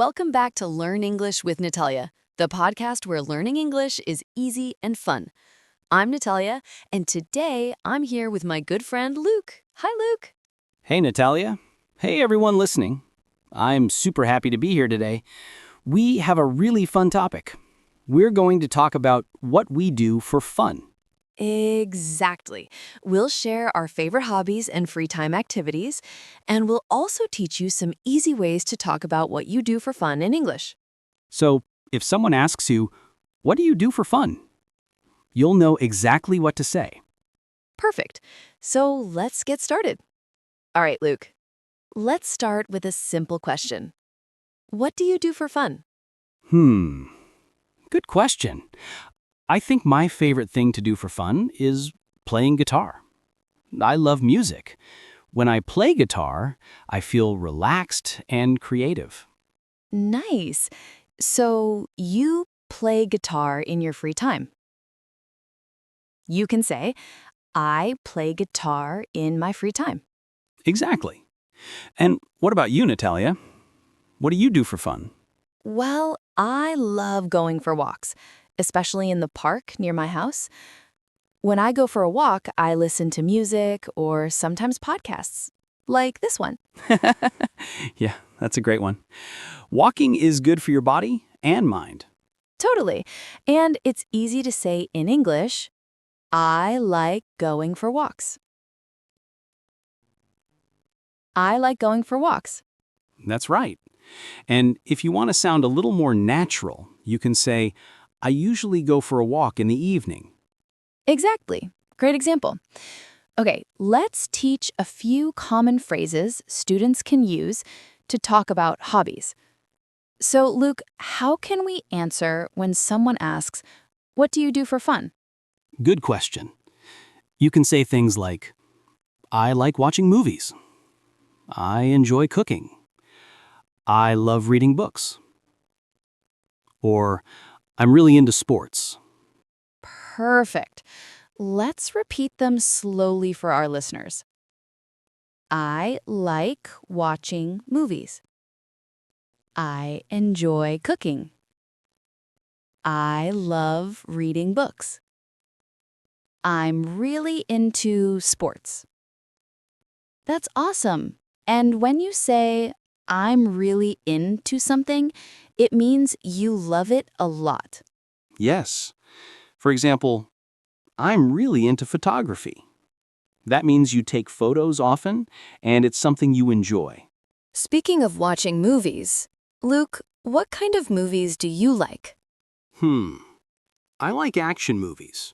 Welcome back to Learn English with Natalia, the podcast where learning English is easy and fun. I'm Natalia, and today I'm here with my good friend Luke. Hi, Luke. Hey, Natalia. Hey, everyone listening. I'm super happy to be here today. We have a really fun topic. We're going to talk about what we do for fun. Exactly. We'll share our favorite hobbies and free time activities, and we'll also teach you some easy ways to talk about what you do for fun in English. So, if someone asks you, what do you do for fun? You'll know exactly what to say. Perfect. So let's get started. All right, Luke. Let's start with a simple question. What do you do for fun? Good question. I think my favorite thing to do for fun is playing guitar. I love music. When I play guitar, I feel relaxed and creative. Nice. So you play guitar in your free time. You can say, I play guitar in my free time. Exactly. And what about you, Natalia? What do you do for fun? Well, I love going for walks, especially in the park near my house. When I go for a walk, I listen to music or sometimes podcasts, like this one. Yeah, that's a great one. Walking is good for your body and mind. Totally. And it's easy to say in English, I like going for walks. I like going for walks. That's right. And if you want to sound a little more natural, you can say, I usually go for a walk in the evening. Exactly. Great example. Okay, let's teach a few common phrases students can use to talk about hobbies. So, Luke, how can we answer when someone asks, what do you do for fun? Good question. You can say things like, I like watching movies. I enjoy cooking. I love reading books. Or, I'm really into sports. Perfect. Let's repeat them slowly for our listeners. I like watching movies. I enjoy cooking. I love reading books. I'm really into sports. That's awesome. And when you say, I'm really into something, it means you love it a lot. Yes. For example, I'm really into photography. That means you take photos often, and it's something you enjoy. Speaking of watching movies, Luke, what kind of movies do you like? I like action movies.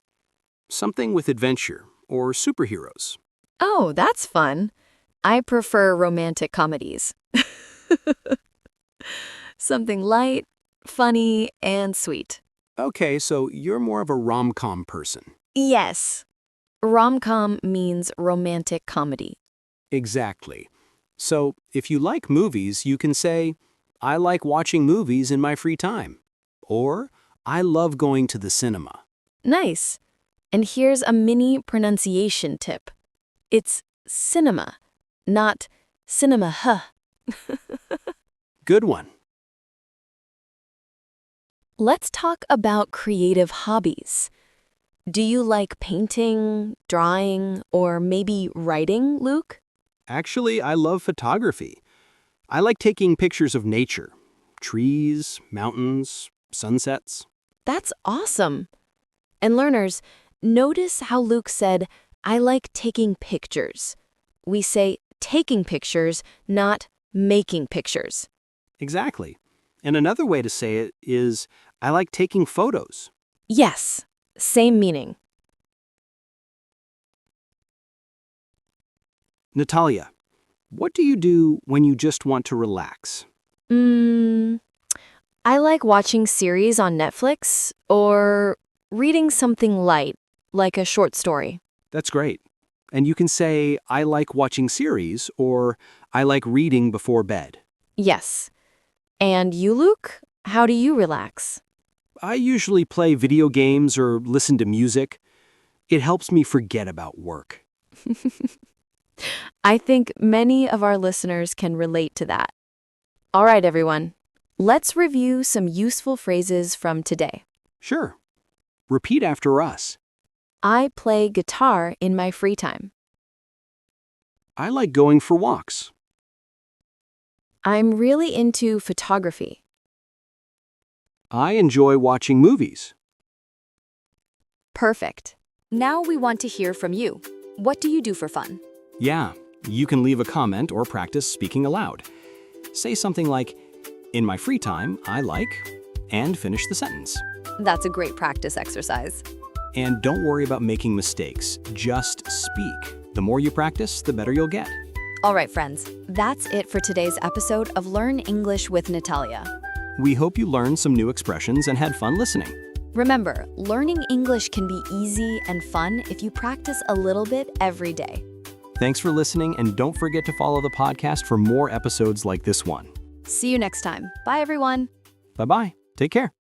Something with adventure or superheroes. Oh, that's fun. I prefer romantic comedies. Something light, funny, and sweet. Okay, so you're more of a rom-com person. Yes. Rom-com means romantic comedy. Exactly. So if you like movies, you can say, I like watching movies in my free time. Or, I love going to the cinema. Nice. And here's a mini pronunciation tip. It's cinema, not cinema. Good one. Let's talk about creative hobbies. Do you like painting, drawing, or maybe writing, Luke? Actually, I love photography. I like taking pictures of nature. Trees, mountains, sunsets. That's awesome. And learners, notice how Luke said, I like taking pictures. We say taking pictures, not making pictures. Exactly. And another way to say it is, I like taking photos. Yes, same meaning. Natalia, what do you do when you just want to relax? I like watching series on Netflix or reading something light, like a short story. That's great. And you can say, I like watching series, or I like reading before bed. Yes. And you, Luke? How do you relax? I usually play video games or listen to music. It helps me forget about work. I think many of our listeners can relate to that. All right, everyone. Let's review some useful phrases from today. Sure. Repeat after us. I play guitar in my free time. I like going for walks. I'm really into photography. I enjoy watching movies. Perfect. Now we want to hear from you. What do you do for fun? Yeah, you can leave a comment or practice speaking aloud. Say something like, in my free time, I like, and finish the sentence. That's a great practice exercise. And don't worry about making mistakes, just speak. The more you practice, the better you'll get. All right, friends, that's it for today's episode of Learn English with Natalia. We hope you learned some new expressions and had fun listening. Remember, learning English can be easy and fun if you practice a little bit every day. Thanks for listening, and don't forget to follow the podcast for more episodes like this one. See you next time. Bye, everyone. Bye-bye. Take care.